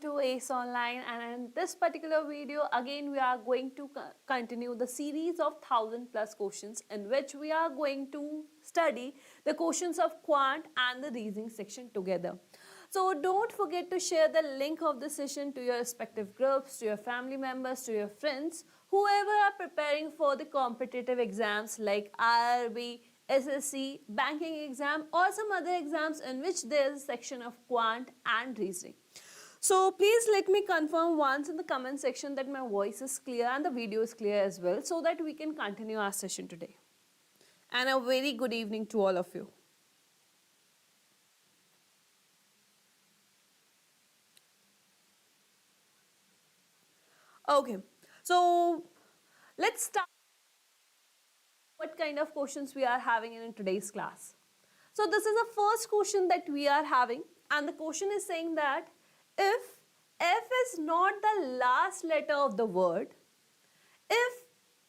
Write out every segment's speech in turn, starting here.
to Ace Online, and in this particular video again we are going to continue the series of 1000+ questions in which we are going to study the questions of quant and the reasoning section together. So don't forget to share the link of the session to your respective groups, to your family members, to your friends, whoever are preparing for the competitive exams like IRB, SSC, banking exam or some other exams in which there is a section of quant and reasoning. So please let me confirm once in the comment section that my voice is clear and the video is clear as well, so that we can continue our session today. And a very good evening to all of you. Okay, so let's start what kind of questions we are having in today's class. So this is the first question that we are having, and the question is saying that if F is not the last letter of the word, if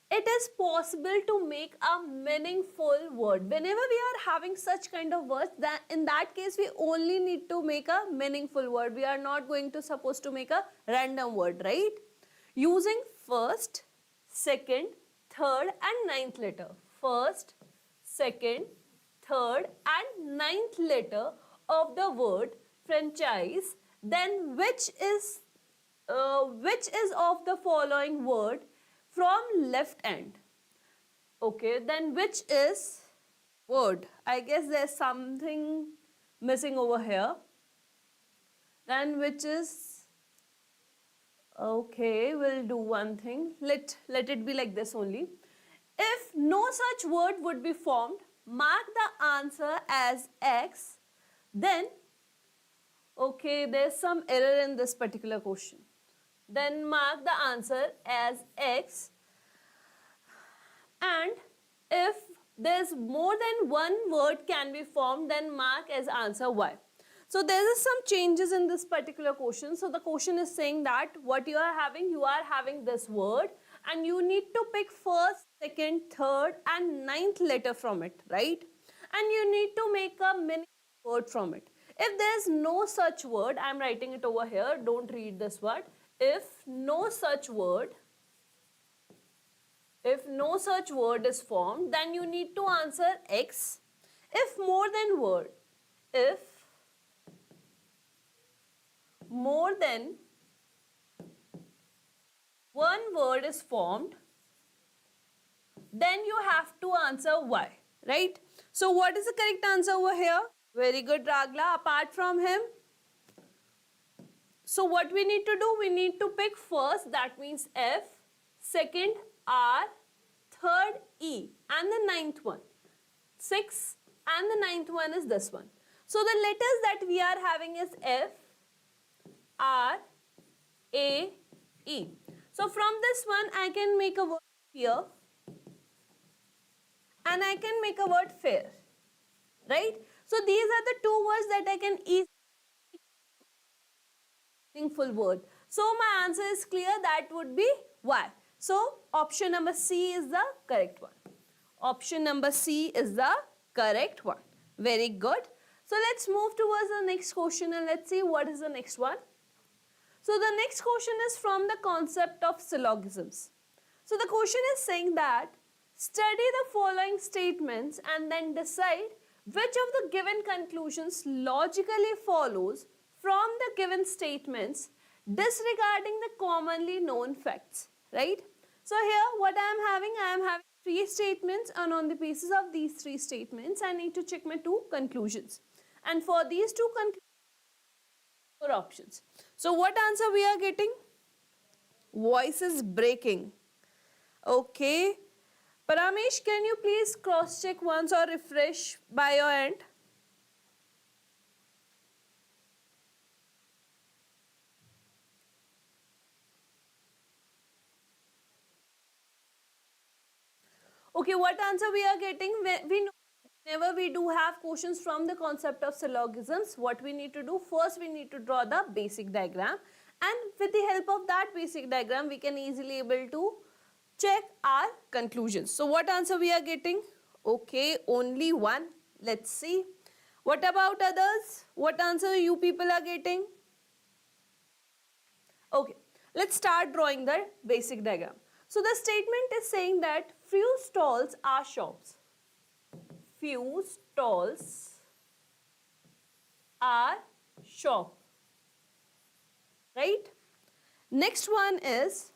it is possible to make a meaningful word. Whenever we are having such kind of words, that in that case we only need to make a meaningful word. We are not going to supposed to make a random word, right? Using first, second, third and ninth letter. First, second, third and ninth letter of the word franchise, then which is of the following word from left end? Okay, then which is word? I guess there's something missing over here. Then which is, okay, we'll do one thing. Let it be like this only. If no such word would be formed, mark the answer as X. Then, okay, there's some error in this particular question. Then mark the answer as X. And if there's more than one word can be formed, then mark as answer Y. So there is some changes in this particular question. So the question is saying that what you are having this word, and you need to pick first, second, third and ninth letter from it, right? And you need to make a mini word from it. If there is no such word, I am writing it over here, don't read this word. If no such word is formed, then you need to answer X. If more than one word is formed, then you have to answer Y, right? So what is the correct answer over here? Very good, Ragla. Apart from him, so what we need to do? We need to pick first, that means F, second R, third E, and the ninth one. 6 and the ninth one is this one. So the letters that we are having is F, R, A, E. So from this one I can make a word here and I can make a word fair, right? So these are the two words that I can easily meaningful word. So my answer is clear, that would be Y. So option number C is the correct one. Option number C is the correct one. Very good. So let's move towards the next question and let's see what is the next one. So the next question is from the concept of syllogisms. So the question is saying that study the following statements and then decide which of the given conclusions logically follows from the given statements, disregarding the commonly known facts, right? So here what I am having three statements, and on the basis of these three statements I need to check my two conclusions. And for these two conclusions, four options. So what answer we are getting? Voice is breaking. Okay. Paramesh, can you please cross check once or refresh by your end? Okay, what answer we are getting? We know whenever we do have questions from the concept of syllogisms, what we need to do? First, we need to draw the basic diagram, and with the help of that basic diagram, we can easily able to check our conclusions. So what answer we are getting? Okay, only one. Let's see. What about others? What answer you people are getting? Okay, let's start drawing the basic diagram. So the statement is saying that few stalls are shops. Few stalls are shop, right? Next one is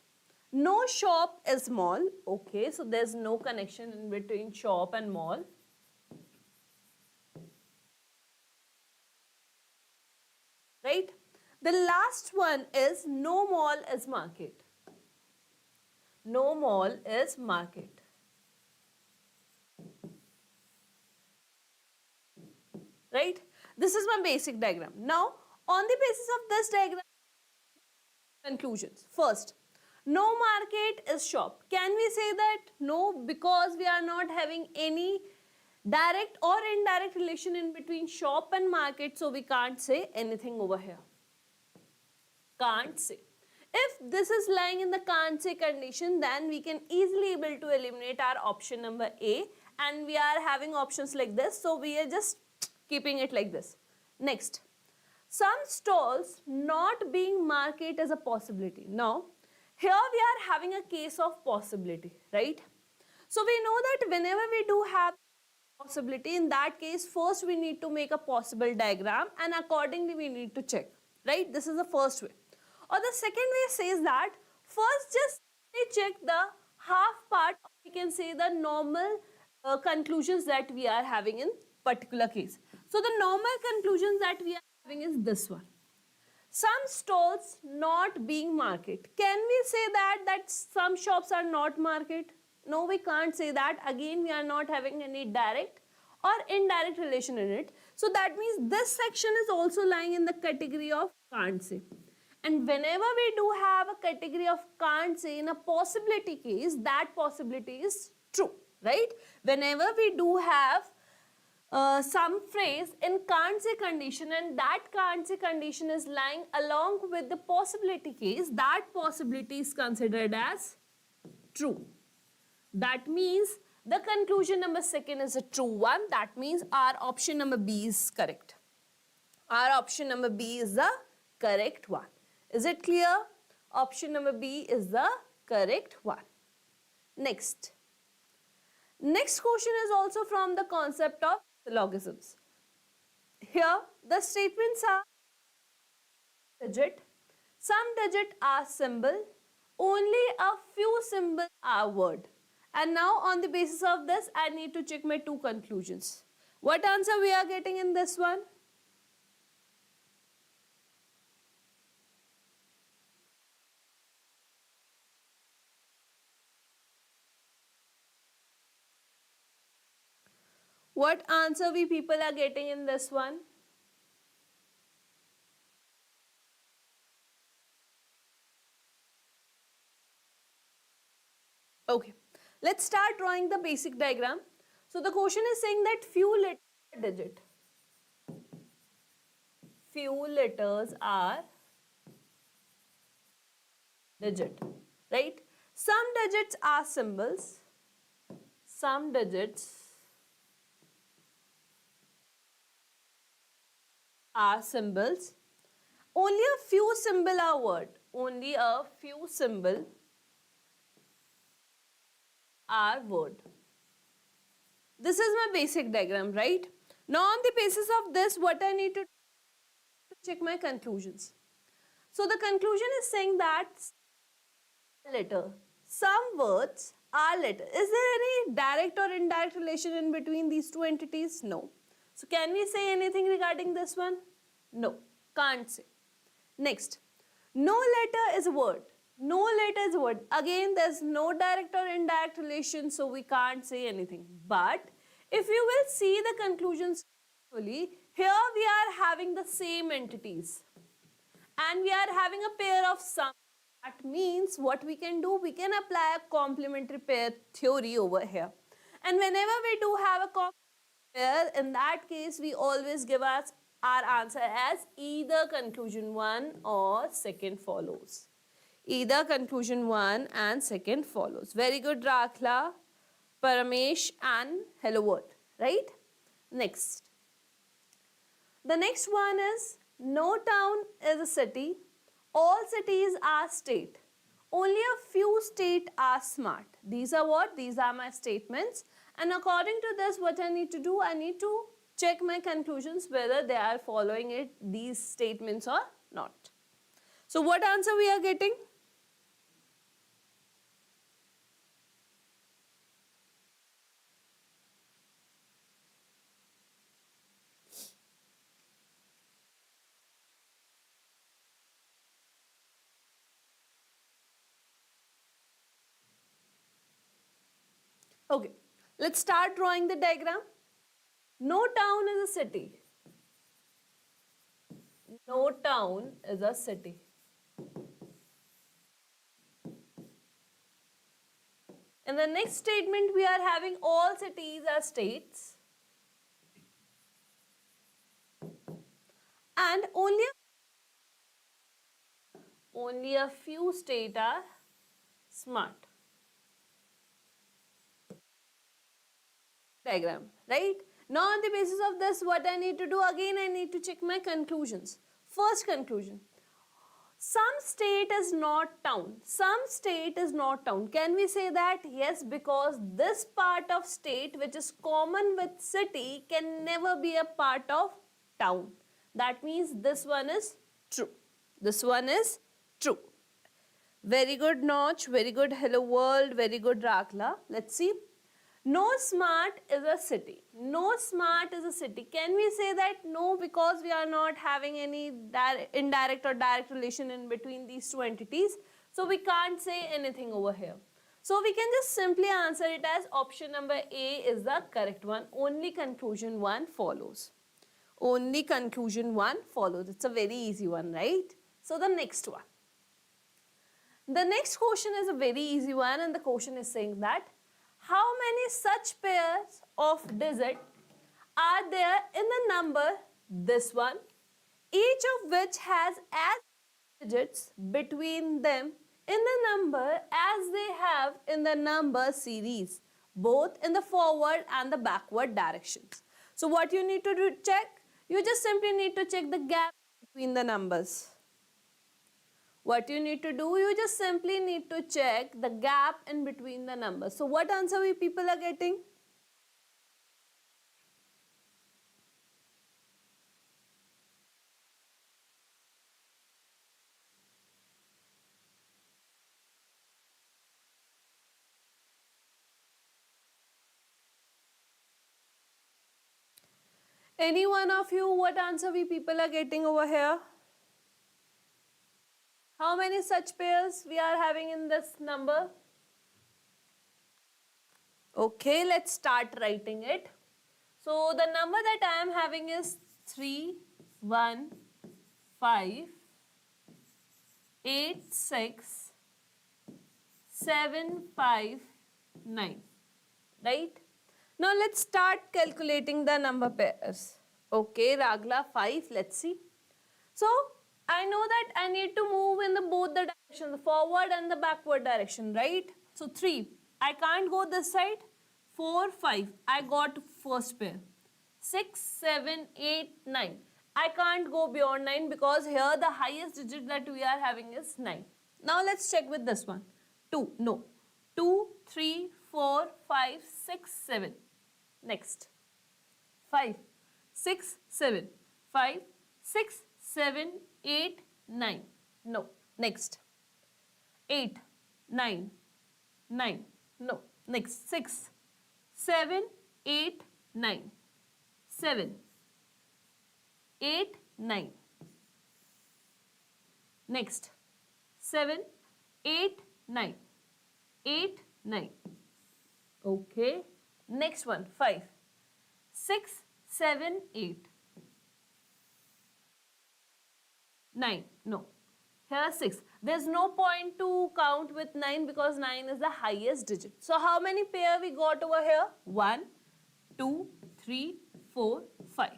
no shop is mall. Okay, so there's no connection in between shop and mall. Right? The last one is no mall is market. No mall is market. Right? This is my basic diagram. Now, on the basis of this diagram, conclusions. First, no market is shop. Can we say that? No, because we are not having any direct or indirect relation in between shop and market, so we can't say anything over here. Can't say. If this is lying in the can't say condition, then we can easily able to eliminate our option number A, and we are having options like this, so we are just keeping it like this. Next, some stalls not being market as a possibility. Now, here we are having a case of possibility, right? So we know that whenever we do have possibility, in that case, first we need to make a possible diagram, and accordingly we need to check, right? This is the first way. Or the second way says that first just check the half part, we can say the normal conclusions that we are having in particular case. So the normal conclusions that we are having is this one. Some stalls not being market. Can we say that some shops are not market? No, we can't say that. Again, we are not having any direct or indirect relation in it. So that means this section is also lying in the category of can't say. And whenever we do have a category of can't say in a possibility case, that possibility is true, right? Whenever we do have some phrase in can't say condition and that can't say condition is lying along with the possibility case, that possibility is considered as true. That means the conclusion number second is a true one. That means our option number B is correct. Our option number B is the correct one. Is it clear? Option number B is the correct one. Next. Next question is also from the concept of syllogisms. Here the statements are digit, some digit are symbol, only a few symbols are word. And now on the basis of this, I need to check my two conclusions. What answer we are getting in this one? What answer we people are getting in this one? Okay, let's start drawing the basic diagram. So the question is saying that few letters are digit, right? Some digits are symbols, some digits are symbols, only a few symbol are word, only a few symbol are word. This is my basic diagram, right? Now on the basis of this, what I need to check my conclusions. So the conclusion is saying that letter, some words are letter. Is there any direct or indirect relation in between these two entities? No. So can we say anything regarding this one? No, can't say. Next, no letter is a word. No letter is a word. Again, there's no direct or indirect relation, so we can't say anything. But if you will see the conclusions carefully, here we are having the same entities. And we are having a pair of sum. That means what we can do, we can apply a complementary pair theory over here. And whenever we do have a complementary pair, in that case, we always give us our answer as either conclusion 1 or second follows. Either conclusion 1 and second follows. Very good, Rakhla, Paramesh and Hello World, right? Next. The next one is no town is a city, All cities are state. Only a few states are smart. These are what? These are my statements. And according to this, what I need to do? I need to check my conclusions whether they are following these statements or not. So what answer we are getting? Okay, let's start drawing the diagram. No town is a city. No town is a city. In the next statement, we are having all cities are states. And only a few states are smart. Diagram, right? Now on the basis of this, what I need to do? Again, I need to check my conclusions. First conclusion. Some state is not town. Some state is not town. Can we say that? Yes, because this part of state which is common with city can never be a part of town. That means this one is true. This one is true. Very good, Notch. Very good, Hello World. Very good, Rakla. Let's see. No smart is a city. No smart is a city. Can we say that? No, because we are not having any indirect or direct relation in between these two entities. So we can't say anything over here. So we can just simply answer it as option number A is the correct one. Only conclusion 1 follows. Only conclusion 1 follows. It's a very easy one, right? So the next one. The next question is a very easy one, and the question is saying that how many such pairs of digits are there in the number this one, each of which has as digits between them in the number as they have in the number series, both in the forward and the backward directions. So what you need to do, check? You just simply need to check the gap between the numbers. What you need to do, you just simply need to check the gap in between the numbers. So what answer we people are getting? Any one of you, what answer we people are getting over here? How many such pairs we are having in this number? Okay, let's start writing it. So the number that I am having is 3, 1, 5, 8, 6, 7, 5, 9. Right? Now let's start calculating the number pairs. Okay, Ragla 5, let's see. So I know that I need to move in both the directions, the forward and the backward direction, right? So 3, I can't go this side. 4, 5, I got first pair. 6, 7, 8, 9. I can't go beyond 9 because here the highest digit that we are having is 9. Now let's check with this one. 2, no. 2, 3, 4, 5, 6, 7. Next. 5, 6, 7. 5, 6, 7, 8, 9. No. Next. 8, 9, 9. No. Next. 6, 7, 8, 9. 7, 8, 9. Next. 7, 8, 9. 8, 9. Okay. Next one. 5, 6, 7, 8. 9. No. Here 6. There's no point to count with 9 because 9 is the highest digit. So how many pair we got over here? 1, 2, 3, 4, 5.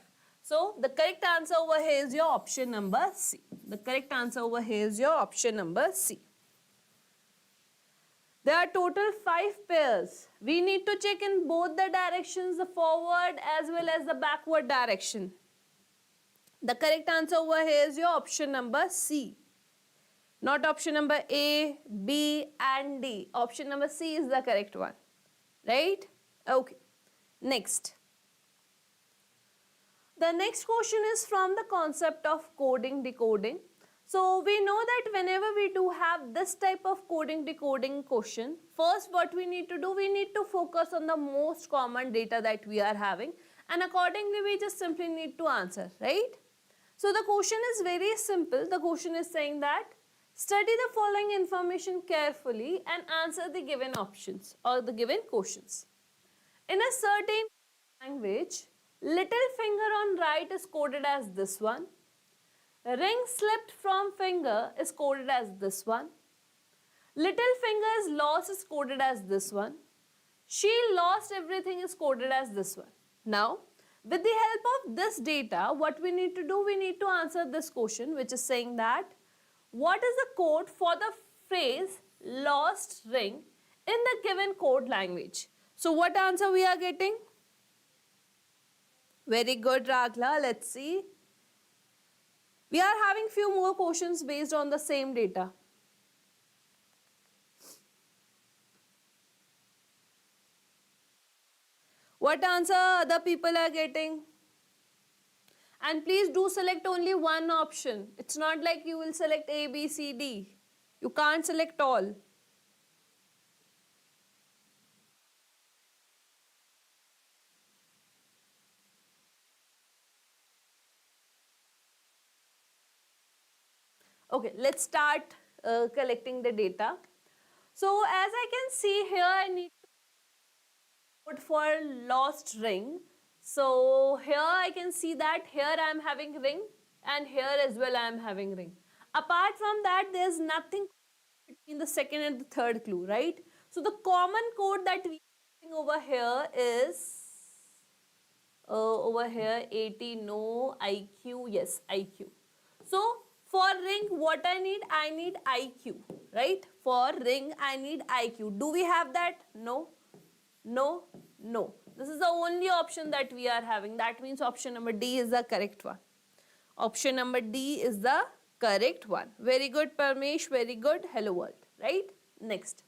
So the correct answer over here is your option number C. The correct answer over here is your option number C. There are total 5 pairs. We need to check in both the directions, the forward as well as the backward direction. The correct answer over here is your option number C. Not option number A, B and D. Option number C is the correct one. Right? Okay. Next. The next question is from the concept of coding decoding. So we know that whenever we do have this type of coding decoding question, first what we need to do, we need to focus on the most common data that we are having, and accordingly we just simply need to answer, right? So the question is very simple. The question is saying that study the following information carefully and answer the given options or the given questions. In a certain language, little finger on right is coded as this one. Ring slipped from finger is coded as this one. Little finger is lost is coded as this one. She lost everything is coded as this one. Now, with the help of this data, what we need to do, we need to answer this question, which is saying that what is the code for the phrase lost ring in the given code language? So what answer we are getting? Very good, Ragla. Let's see. We are having few more questions based on the same data. What answer other people are getting? And please do select only one option. It's not like you will select A, B, C, D. You can't select all. Okay, let's start collecting the data. So as I can see here, I need to code for lost ring. So here I can see that here I am having ring and here as well I am having ring. Apart from that, there's nothing between the second and the third clue, right? So the common code that we are having over here is over here 80, no, IQ, yes, IQ. So for ring, what I need IQ, right? For ring, I need IQ. Do we have that? No, no, no. This is the only option that we are having. That means option number D is the correct one. Option number D is the correct one. Very good, Parmesh. Very good. Hello world, right? Next.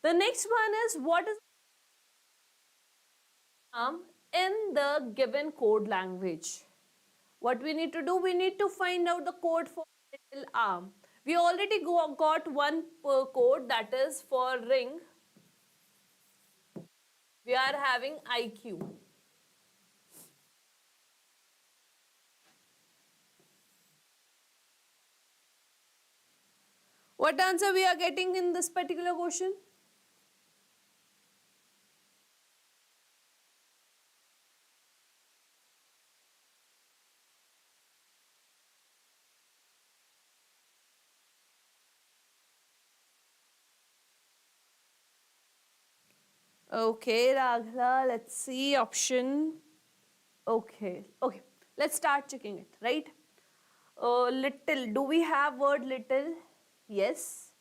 The next one is what is in the given code language. What we need to do, we need to find out the code for little arm. We already got one code, that is for ring. We are having IQ. What answer we are getting in this particular question? Okay, Raghala, let's see option. Okay, okay. Let's start checking it, right? Little. Do we have word little? Yes.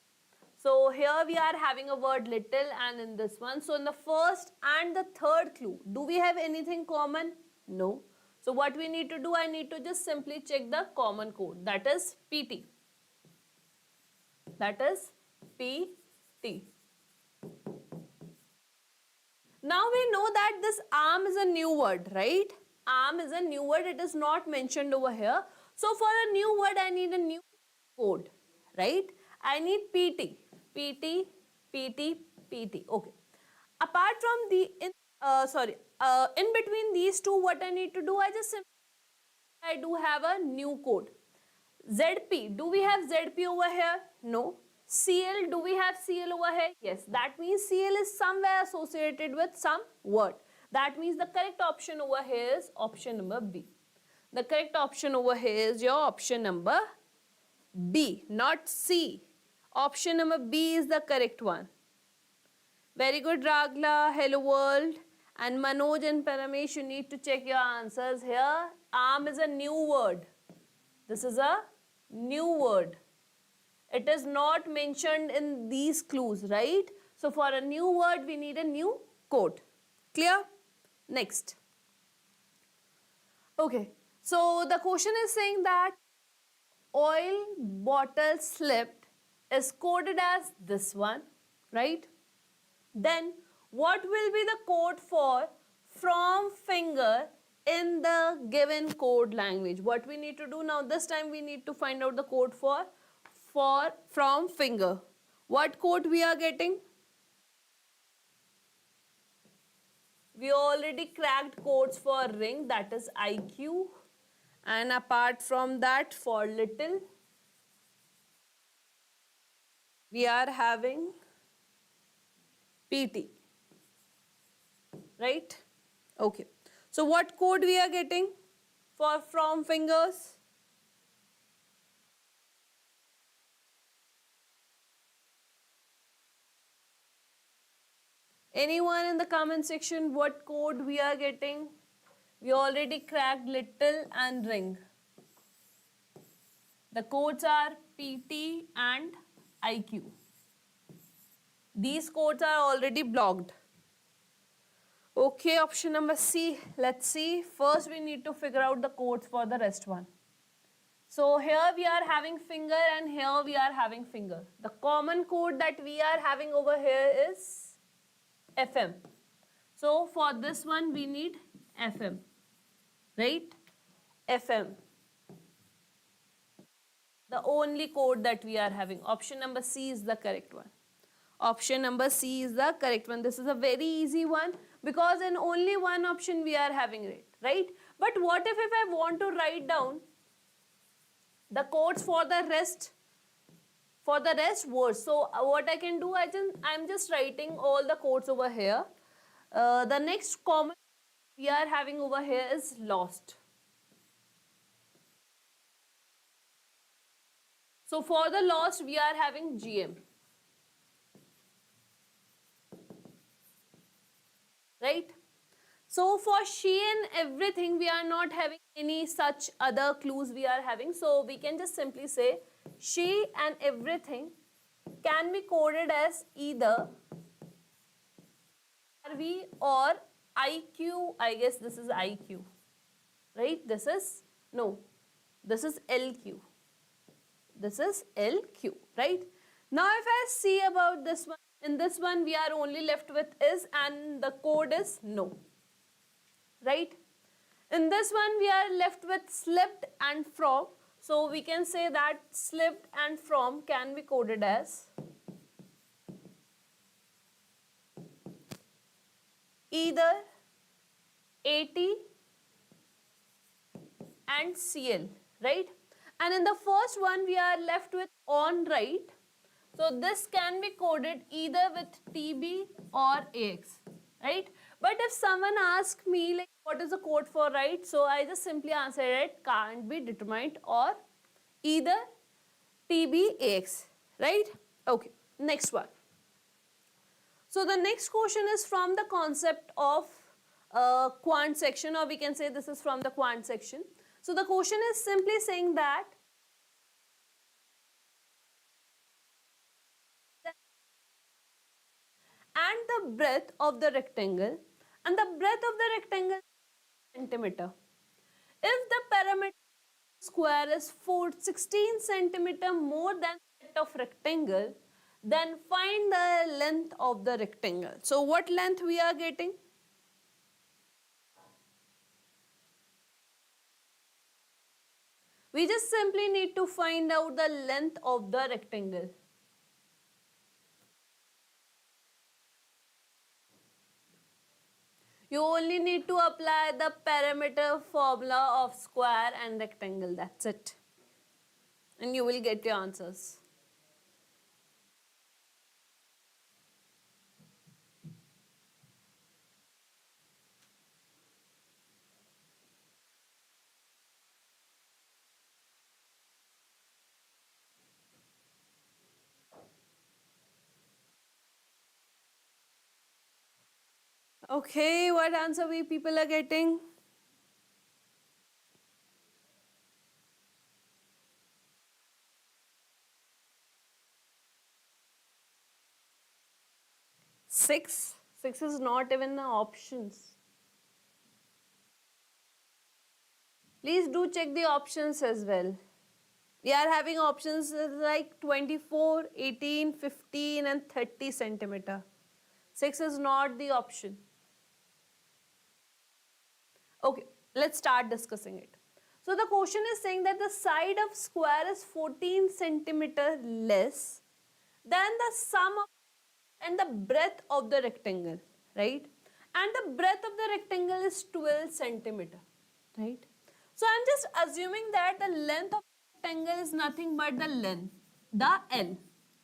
So here we are having a word little and in this one. So in the first and the third clue, do we have anything common? No. So what we need to do, I need to just simply check the common code. That is PT. That is PT. Now we know that this arm is a new word, right? Arm is a new word. It is not mentioned over here. So for a new word, I need a new code, right? I need PT. PT, PT, PT. Okay. Apart from the, in between these two, what I need to do, I do have a new code. ZP, do we have ZP over here? No. CL, do we have CL over here? Yes. That means CL is somewhere associated with some word. That means the correct option over here is option number B. The correct option over here is your option number B, not C. Option number B is the correct one. Very good, Ragla. Hello world. And Manoj and Paramesh, you need to check your answers here. Arm is a new word. This is a new word. It is not mentioned in these clues, right? So for a new word, we need a new code. Clear? Next. Okay. So the question is saying that oil bottle slipped is coded as this one, right? Then what will be the code for from finger in the given code language? What we need to do now, this time we need to find out the code for from finger. What code we are getting? We already cracked codes for ring, that is IQ, and apart from that, for little we are having PT, right? Okay, so what code we are getting for from fingers? Anyone in the comment section, what code we are getting? We already cracked little and ring. The codes are PT and IQ. These codes are already blocked. Okay, option number C. Let's see. First, we need to figure out the codes for the rest one. So here we are having finger and here we are having finger. The common code that we are having over here is FM. So for this one we need FM, right? FM. The only code that we are having. Option number C is the correct one. Option number C is the correct one. This is a very easy one because in only one option we are having it, right? But what if I want to write down the codes for the rest words? So what I can do, I'm just writing all the codes over here. The next common we are having over here is lost. So for the lost we are having GM, right? So for she and everything we are not having any such other clues we are having. So we can just simply say she and everything can be coded as either RV or IQ. I guess this is IQ, right? This is LQ. This is LQ, right? Now if I see about this one, in this one we are only left with is and the code is no, right? In this one we are left with slipped and from. So we can say that slipped and from can be coded as either AT and CL, right? And in the first one we are left with on, right? So this can be coded either with TB or AX, right? But if someone asks me like what is the code for right, so I just simply answer it can't be determined or either TB AX, right? Okay, next one. So the next question is from the concept of quant section, or we can say this is from the quant section. So the question is simply saying that and the breadth of the rectangle, and the breadth of the rectangle is centimeter. If the perimeter square is 16 centimeter more than that of rectangle, then find the length of the rectangle. So what length we are getting? We just simply need to find out the length of the rectangle. You only need to apply the perimeter formula of square and rectangle. That's it. And you will get your answers. Okay, what answer we people are getting? Six. 6 is not even the options. Please do check the options as well. We are having options like 24, 18, 15 and 30 centimeter. 6 is not the option. Okay, let's start discussing it. So the question is saying that the side of square is 14 centimeter less than the sum of and the breadth of the rectangle, right? And the breadth of the rectangle is 12 centimeter, right? So I'm just assuming that the length of the rectangle is nothing but the length, the L,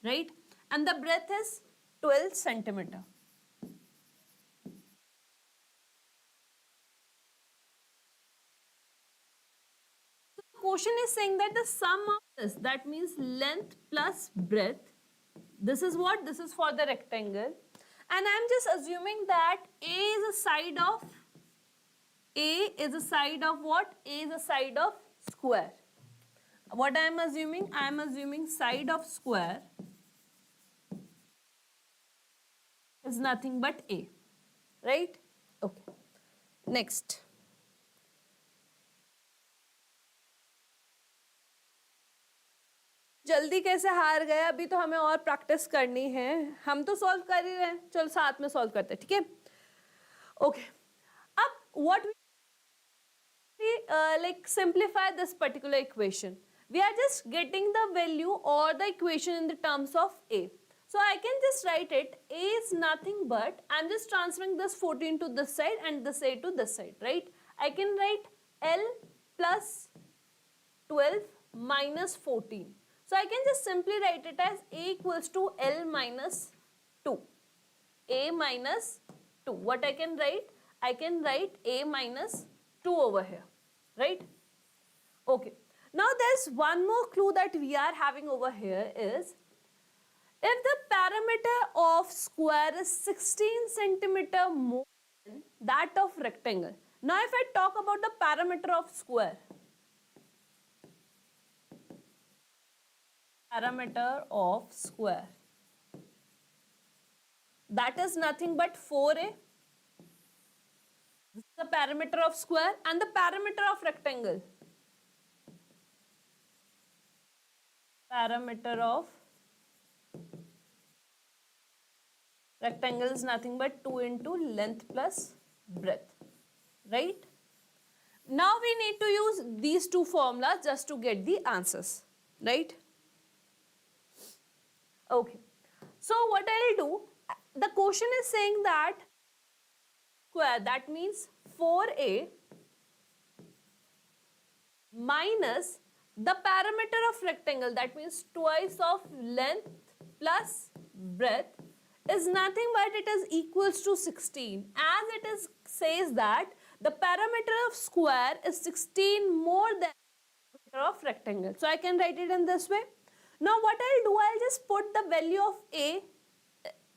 right? And the breadth is 12 centimeter. Question is saying that the sum of this, that means length plus breadth, this is what? This is for the rectangle. And I'm just assuming that A is a side of, A is a side of what? A is a side of square. What I am assuming? I am assuming side of square is nothing but A, right? Okay. Next. जल्दी कैसे हार गए? अभी तो हमें और practice करनी है. हम तो सॉल्व कर ही रहे हैं. चलो साथ में सॉल्व करते हैं, ठीक है? ओके. अब what we like simplify this particular equation. We are just getting the value or the equation in the terms of A. So I can just write it. A is nothing but, I'm just transferring this 14 to this side and this A to this side, right? I can write L plus 12 minus 14. So I can just simply write it as A equals to L minus 2. A minus 2. What I can write? I can write A minus 2 over here, right? Okay. Now there's one more clue that we are having over here is, if the parameter of square is 16 centimeter more than that of rectangle. Now if I talk about the parameter of square, that is nothing but 4A. This is the parameter of square and the parameter of rectangle. Parameter of rectangle is nothing but 2 into length plus breadth, right? Now we need to use these two formulas just to get the answers, right? Okay. So what I'll do, the question is saying that square, that means 4A minus the parameter of rectangle, that means twice of length plus breadth, is nothing but it is equals to 16, as it is says that the parameter of square is 16 more than the parameter of rectangle. So I can write it in this way. Now what I'll do, I'll just put the value of A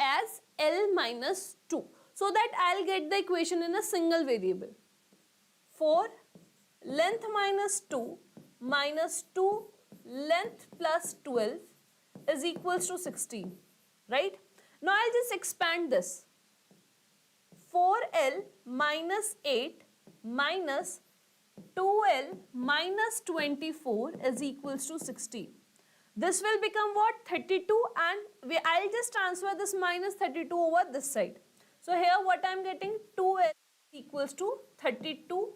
as L minus 2, so that I'll get the equation in a single variable. 4 length minus 2 minus 2 length plus 12 is equals to 16, right? Now I'll just expand this. 4L minus 8 minus 2L minus 24 is equals to 16. This will become what? 32, and I'll just transfer this minus 32 over this side. So here what I'm getting? 2L equals to 32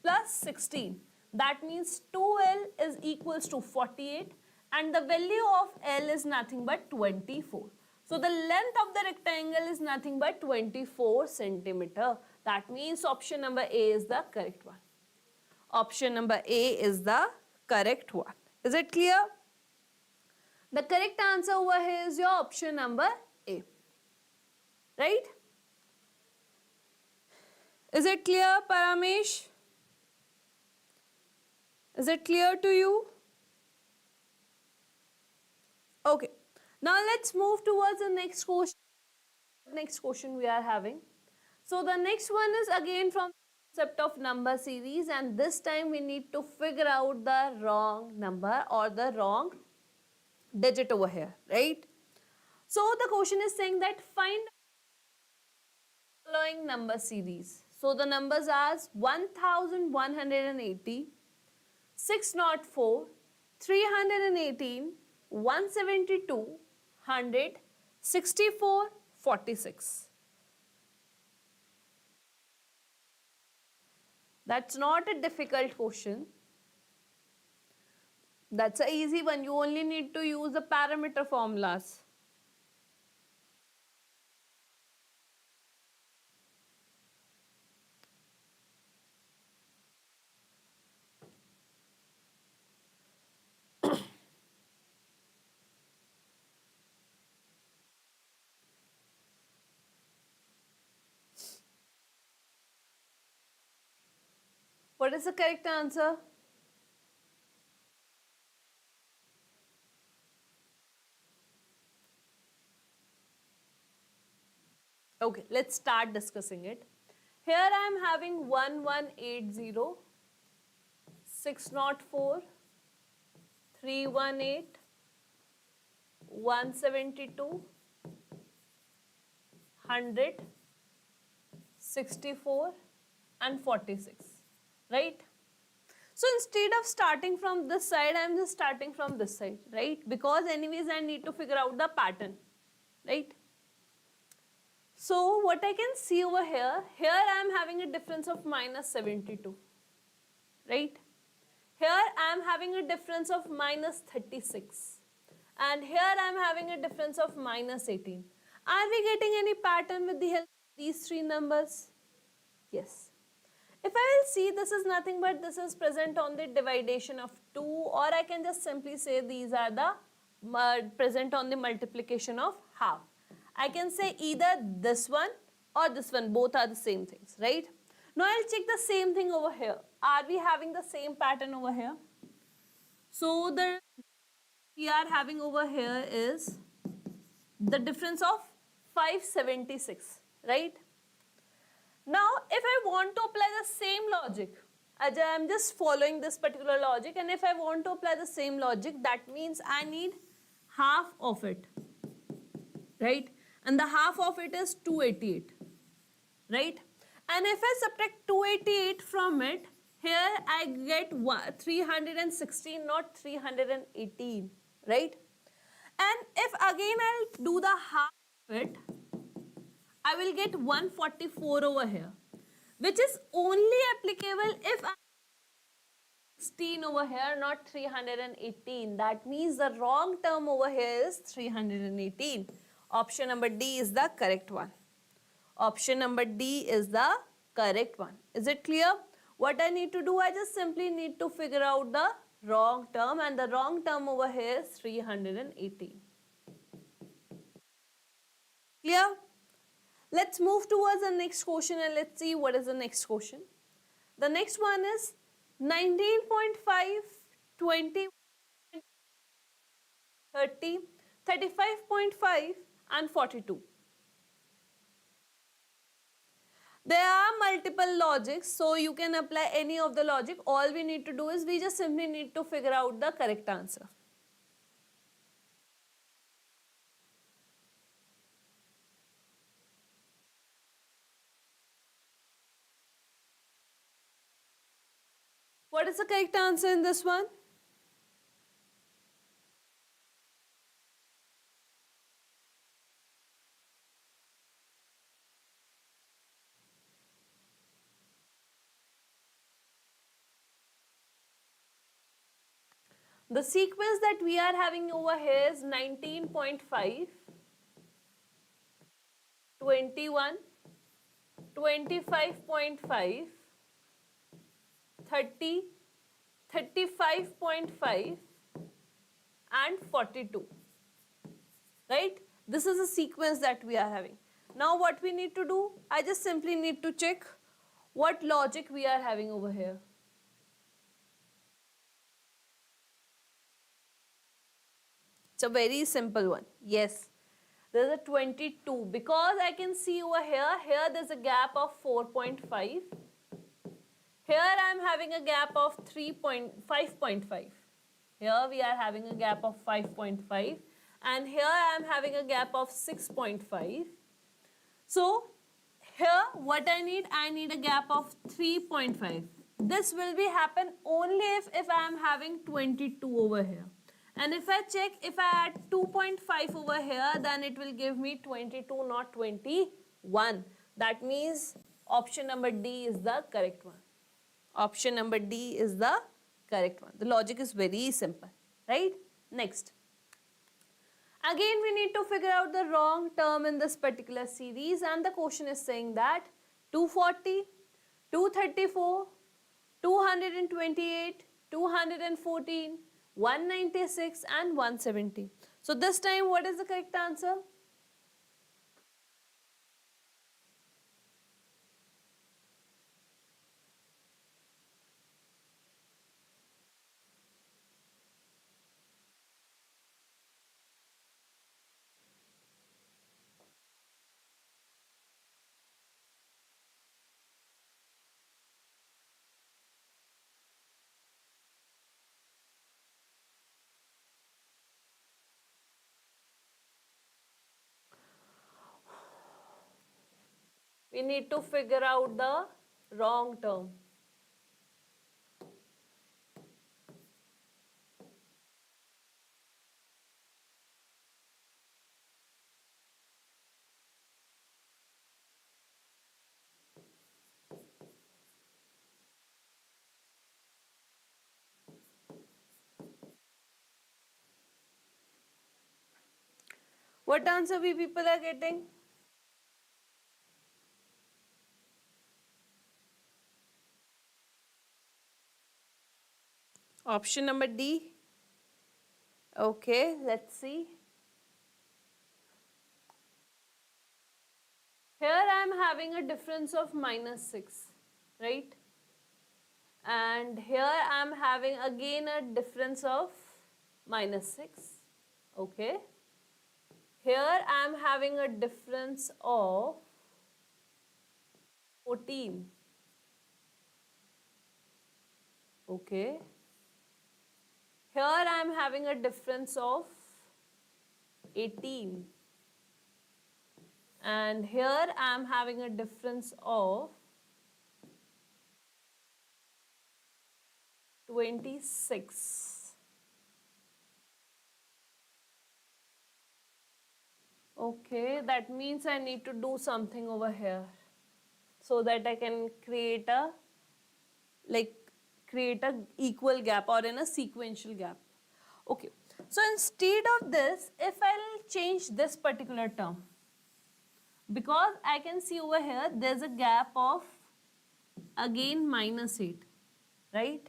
plus 16. That means 2L is equals to 48 and the value of L is nothing but 24. So the length of the rectangle is nothing but 24 centimeter. That means option number A is the correct one. Option number A is the correct one. Is it clear? The correct answer over here is your option number A. Right? Is it clear, Paramesh? Is it clear to you? Okay. Now let's move towards the next question. Next question we are having. So the next one is again from the concept of number series, and this time we need to figure out the wrong number or the wrong digit over here, right? So the question is saying that find the following number series. So the numbers are 1180, 604, 318, 172, 100, 64, 46. That's not a difficult question. That's an easy one. You only need to use the parameter formulas. What is the correct answer? Okay, let's start discussing it. Here I am having 1180, 604, 318, 172, 100, 64 and 46, right? So instead of starting from this side, I am just starting from this side, right? Because anyways I need to figure out the pattern, right? So what I can see over here, I am having a difference of minus 72, right? Here I am having a difference of minus 36 and here I am having a difference of minus 18. Are we getting any pattern with the help of these three numbers? Yes. If I will see, this is nothing but this is present on the dividation of 2, or I can just simply say these are the present on the multiplication of half. I can say either this one or this one, both are the same things, right? Now I'll check the same thing over here. Are we having the same pattern over here? So the we are having over here is the difference of 576, right? Now, if I want to apply the same logic, I am just following this particular logic, and if I want to apply the same logic, that means I need half of it, right? And the half of it is 288, right? And if I subtract 288 from it, here I get 316, not 318, right? And if again I'll do the half of it, I will get 144 over here, which is only applicable if I 16 over here, not 318. That means the wrong term over here is 318. Option number D is the correct one. Option number D is the correct one. Is it clear? What I need to do, I just simply need to figure out the wrong term, and the wrong term over here is 318. Clear? Let's move towards the next question and let's see what is the next question. The next one is 19.5, 20, 30, 35.5 and 42. There are multiple logics, so you can apply any of the logic. All we need to do is we just simply need to figure out the correct answer. What is the correct answer in this one? The sequence that we are having over here is 19.5, 21, 25.5, 30, 35.5 and 42, right? This is a sequence that we are having. Now what we need to do, I just simply need to check what logic we are having over here. It's a very simple one. Yes, there's a 22 because I can see over here, there's a gap of 4.5. Here I am having a gap of 5.5. Here we are having a gap of 5.5 and here I am having a gap of 6.5. So here what I need a gap of 3.5. This will be happen only if I am having 22 over here. And if I check, if I add 2.5 over here, then it will give me 22, not 21. That means option number D is the correct one. Option number D is the correct one. The logic is very simple, right? Next. Again, we need to figure out the wrong term in this particular series, and the question is saying that 240, 234, 228, 214, 196 and 170. So this time what is the correct answer? We need to figure out the wrong term. What answer we people are getting? Option number D. Okay, let's see. Here I am having a difference of -6, right? And here I am having again a difference of -6. Okay. Here I am having a difference of 14. Okay. Here I am having a difference of 18. And here I am having a difference of 26. Okay, that means I need to do something over here so that I can create a equal gap or in a sequential gap. Okay, so instead of this, if I'll change this particular term, because I can see over here there's a gap of again -8, right?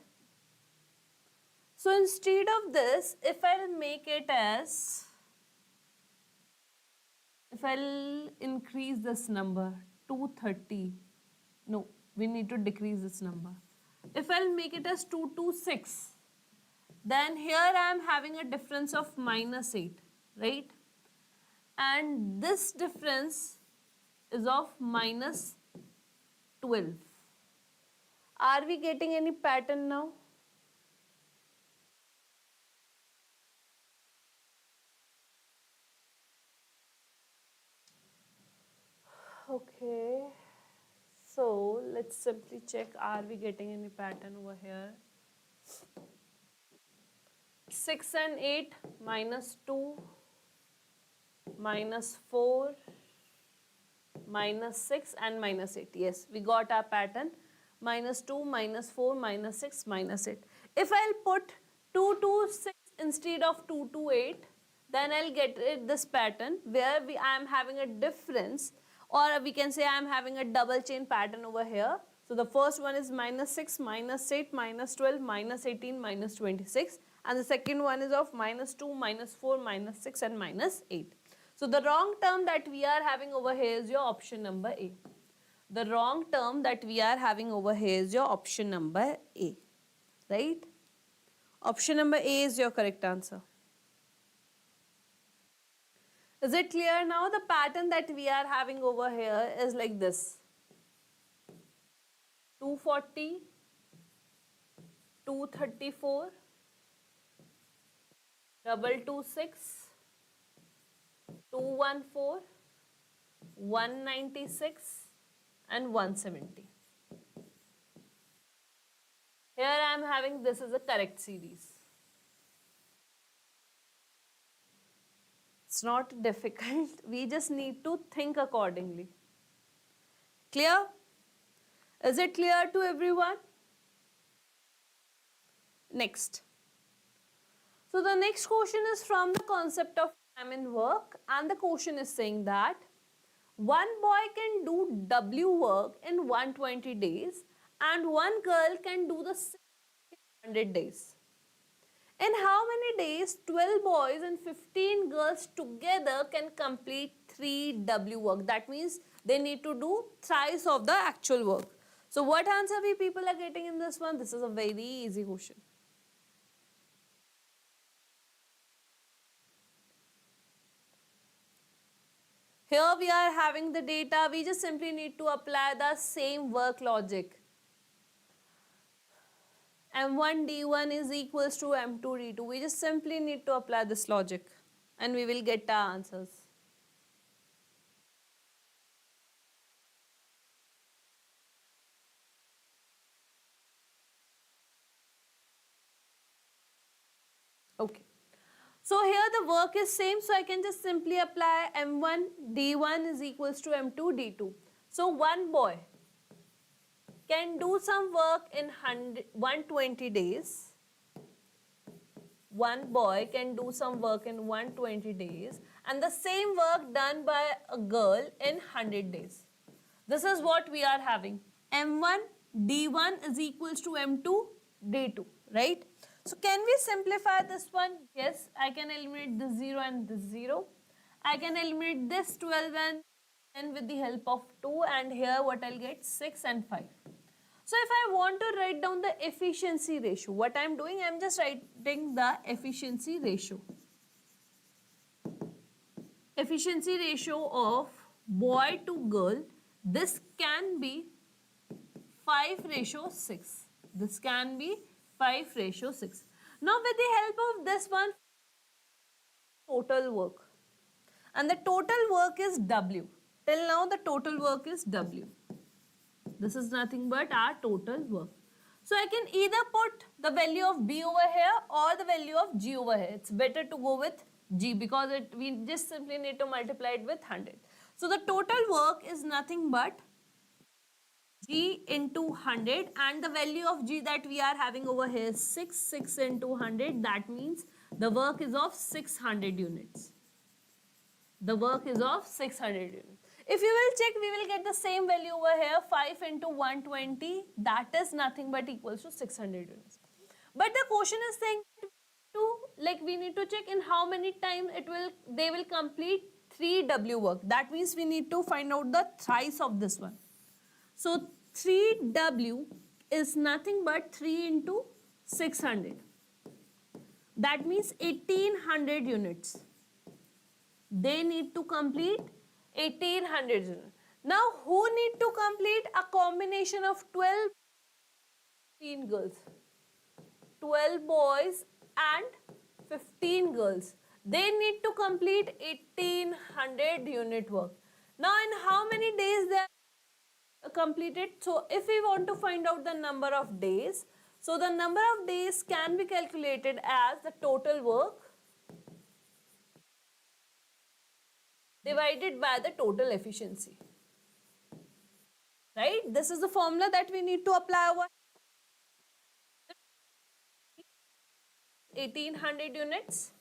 So instead of this, if I'll make it as, if I'll increase this number 230, no, we need to decrease this number. If I'll make it as 226, then here I am having a difference of -8, right? And this difference is of -12. Are we getting any pattern now? Okay. So let's simply check, are we getting any pattern over here? 6 and 8, -2, -4, -6 and -8. Yes, we got our pattern. -2, -4, -6, -8. If I'll put 2 to 6 instead of 2 to 8, then I'll get this pattern where I am having a difference, or we can say I am having a double chain pattern over here. So the first one is -6, -8, -12, -18, -26, and the second one is of -2, -4, -6 and -8. So the wrong term that we are having over here is your option number A. The wrong term that we are having over here is your option number A, right? Option number A is your correct answer. Is it clear now? The pattern that we are having over here is like this. 240, 234, 226, 214, 196 and 170. Here I am having this is a correct series. It's not difficult. We just need to think accordingly. Clear? Is it clear to everyone? Next. So the next question is from the concept of time in work, and the question is saying that one boy can do W work in 120 days and one girl can do the same in 100 days. In how many days 12 boys and 15 girls together can complete 3 W work? That means they need to do thrice of the actual work. So what answer we people are getting in this one? This is a very easy question. Here we are having the data. We just simply need to apply the same work logic. M1 D1 is equals to M2 D2. We just simply need to apply this logic and we will get our answers. Okay. So here the work is same, so I can just simply apply M1 D1 is equals to M2 D2. So one boy can do some work in 120 days. One boy can do some work in 120 days and the same work done by a girl in 100 days. This is what we are having. M1 D1 is equals to M2 D2, right? So can we simplify this one? Yes, I can eliminate this 0 and this 0. I can eliminate this 12 and 10 with the help of 2, and here what I'll get 6 and 5. So if I want to write down the efficiency ratio, what I'm doing, I'm just writing the efficiency ratio. Efficiency ratio of boy to girl, this can be 5:6. This can be 5:6. Now with the help of this one, total work. And the total work is W. Till now the total work is W. This is nothing but our total work. So I can either put the value of B over here or the value of G over here. It's better to go with G because we just simply need to multiply it with 100. So the total work is nothing but G into 100, and the value of G that we are having over here is 6 into 100. That means the work is of 600 units. The work is of 600 units. If you will check, we will get the same value over here, 5 into 120. That is nothing but equals to 600 units. But the question is saying we need to check in how many times they will complete 3 W work. That means we need to find out the thrice of this one. So 3W is nothing but 3 into 600. That means 1800 units. They need to complete 1800 units. Now who need to complete a combination of 12 15 girls? 12 boys and 15 girls. They need to complete 1800 unit work. Now in how many days they are completed? So if we want to find out the number of days, so the number of days can be calculated as the total work divided by the total efficiency. Right? This is the formula that we need to apply over 1800 units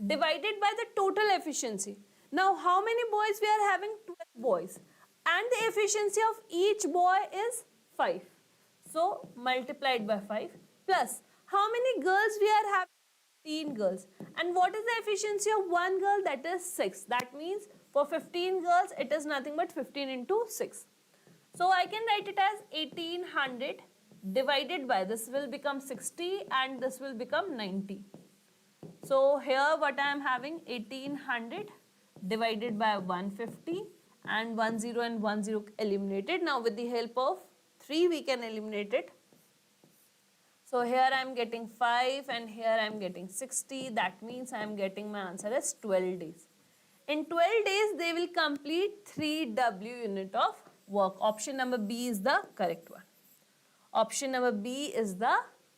divided by the total efficiency. Now how many boys we are having? 12 boys. And the efficiency of each boy is 5. So multiplied by 5 plus how many girls we are having? 15 girls. And what is the efficiency of one girl? That is 6. That means for 15 girls it is nothing but 15 into 6. So I can write it as 1800 divided by, this will become 60 and this will become 90. So here what I am having, 1800 divided by 150, and 10 and 10 eliminated. Now with the help of 3 we can eliminate it. So here I am getting 5 and here I am getting 60. That means I am getting my answer as 12 days. In 12 days they will complete 3 W unit of work. Option number B is the correct one. Option number B is the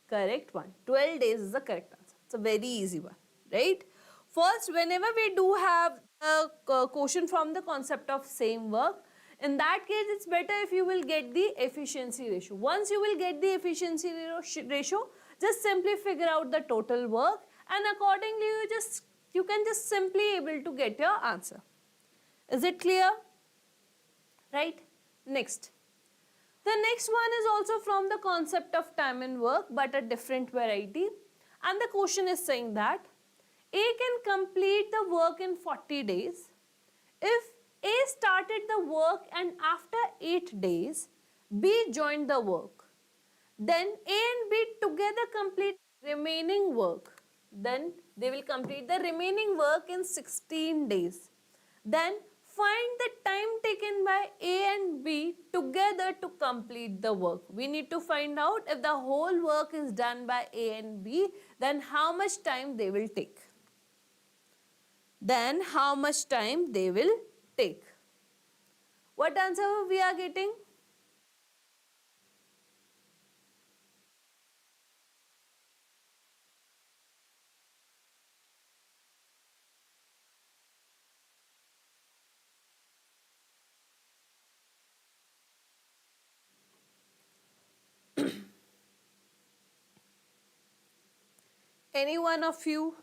correct one. 12 days is the correct answer. It's a very easy one, right? First, whenever we do have a question from the concept of same work, in that case, it's better if you will get the efficiency ratio. Once you will get the efficiency ratio, just simply figure out the total work, and accordingly you can just simply able to get your answer. Is it clear? Right? Next. The next one is also from the concept of time and work, but a different variety. And the question is saying that A can complete the work in 40 days if A started the work and after 8 days, B joined the work. Then A and B together complete remaining work. Then they will complete the remaining work in 16 days. Then find the time taken by A and B together to complete the work. We need to find out if the whole work is done by A and B, then how much time they will take. Then how much time they will take. What answer we are getting? Any one of you?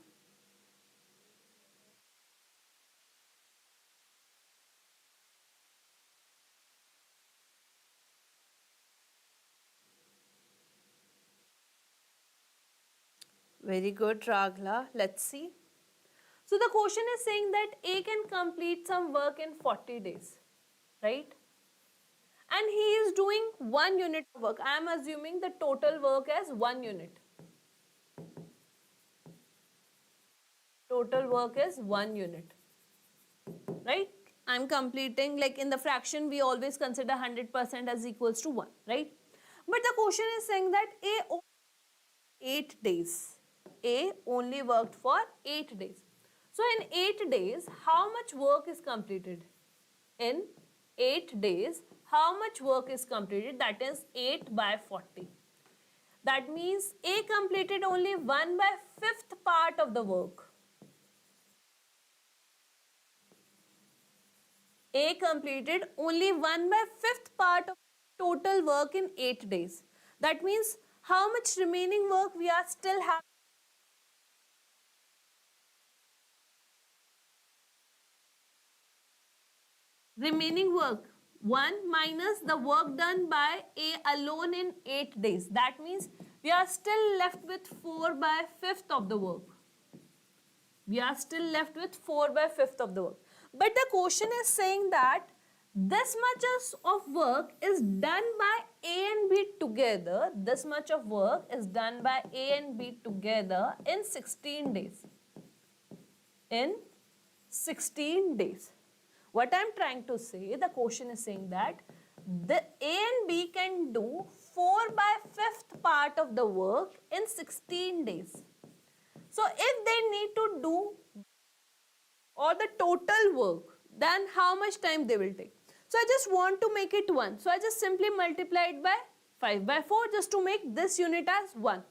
Very good, Ragla. Let's see. So the question is saying that A can complete some work in 40 days, right? And he is doing 1 unit of work. I am assuming the total work as 1 unit. Total work is 1 unit, right? I am completing, like in the fraction we always consider 100% as equals to 1, right? But the question is saying that A 8 days. A only worked for 8 days. So in 8 days, how much work is completed? In 8 days, how much work is completed? That is 8 by 40. That means A completed only 1 by 5th part of the work. A completed only 1 by 5th part of total work in 8 days. That means how much remaining work we are still having? Remaining work 1 minus the work done by A alone in 8 days. That means we are still left with 4 by 5th of the work. We are still left with 4 by 5th of the work. But the question is saying that this much of work is done by A and B together. This much of work is done by A and B together in 16 days. In 16 days. What I am trying to say, the question is saying that the A and B can do 4 by 5th part of the work in 16 days. So if they need to do or the total work, then how much time they will take? So I just want to make it 1. So I just simply multiply it by 5 by 4 just to make this unit as 1.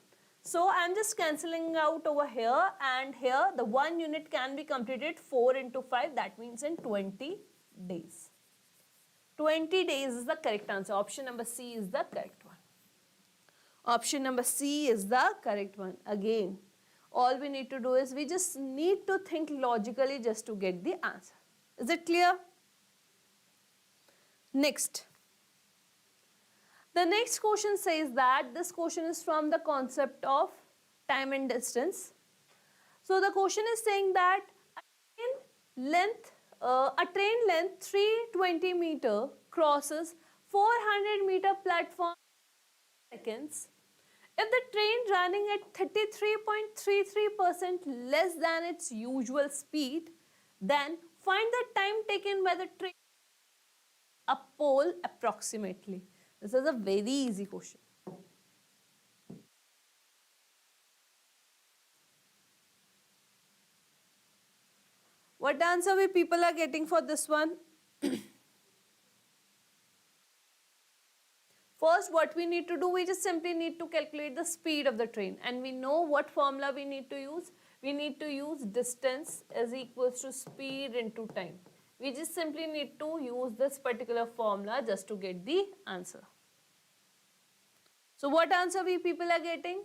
So I am just cancelling out over here, and here the 1 unit can be completed 4 into 5, that means in 20 days. 20 days is the correct answer. Option number C is the correct one. Option number C is the correct one. Again, all we need to do is we just need to think logically just to get the answer. Is it clear? Next. The next question says that this question is from the concept of time and distance. So the question is saying that a train length 320 meter crosses 400 meter platform in seconds. If the train running at 33.33% less than its usual speed, then find the time taken by the train a pole approximately. This is a very easy question. What answer we people are getting for this one? First, what we need to do, we just simply need to calculate the speed of the train. And we know what formula we need to use. We need to use distance is equals to speed into time. We just simply need to use this particular formula just to get the answer. So what answer we people are getting?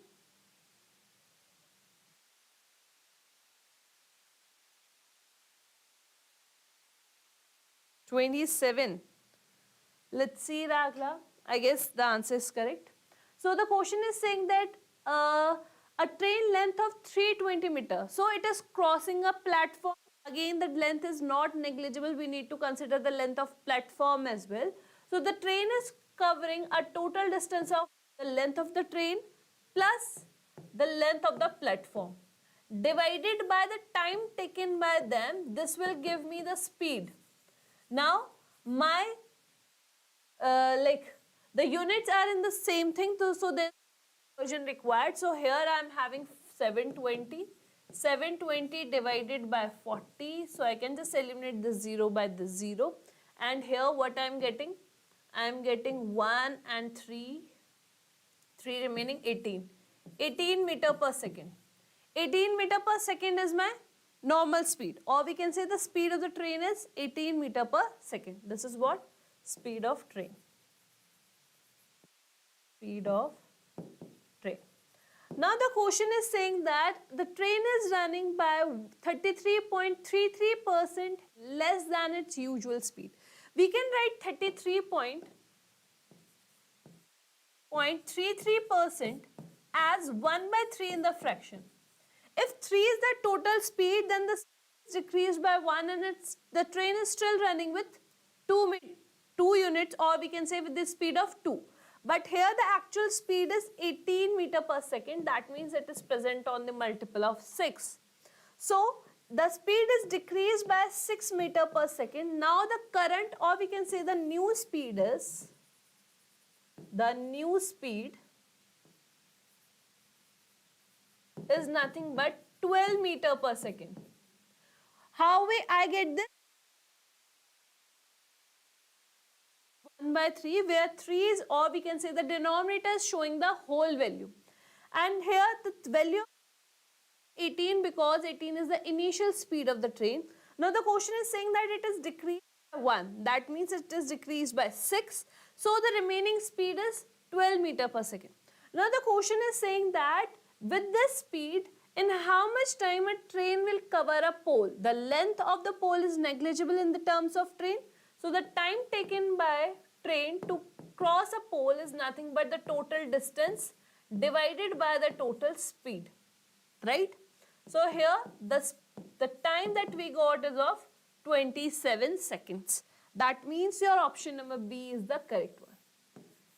$27. Let's see, Ragla. I guess the answer is correct. So the question is saying that a train length of 320 meters. So it is crossing a platform. Again, the length is not negligible. We need to consider the length of platform as well. So the train is covering a total distance of the length of the train plus the length of the platform divided by the time taken by them. This will give me the speed. Now, my like the units are in the same thing, so there's conversion required. So here I am having 720. 720 divided by 40. So I can just eliminate the 0 by the 0. And here what I am getting? I am getting 1 and 3. 3 remaining 18. 18 meter per second. 18 meter per second is my normal speed, or we can say the speed of the train is 18 meter per second. This is what? Speed of train. Speed of train. Now the question is saying that the train is running by 33.33% less than its usual speed. We can write 33.33% as 1 by 3 in the fraction. If 3 is the total speed, then the speed is decreased by 1 and the train is still running with 2 units, or we can say with the speed of 2. But here the actual speed is 18 meter per second. That means it is present on the multiple of 6. So the speed is decreased by 6 meter per second. Now the current, or we can say the new speed is, is nothing but 12 meter per second. How will I get this? 1 by 3, where 3 is, or we can say the denominator is showing the whole value. And here the value 18, because 18 is the initial speed of the train. Now the question is saying that it is decreased by 1. That means it is decreased by 6. So the remaining speed is 12 meter per second. Now the question is saying that with this speed, in how much time a train will cover a pole? The length of the pole is negligible in the terms of train. So the time taken by train to cross a pole is nothing but the total distance divided by the total speed, right? So here the time that we got is of 27 seconds. That means your option number B is the correct one.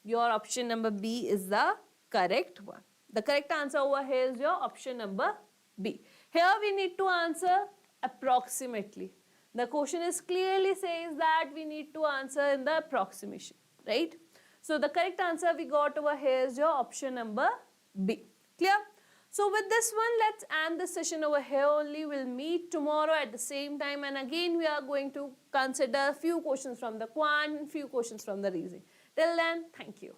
Your option number B is the correct one. The correct answer over here is your option number B. Here we need to answer approximately. The question is clearly says that we need to answer in the approximation, right? So the correct answer we got over here is your option number B. Clear? So with this one, let's end the session over here only. We'll meet tomorrow at the same time, and again we are going to consider a few questions from the quant, few questions from the reasoning. Till then, thank you.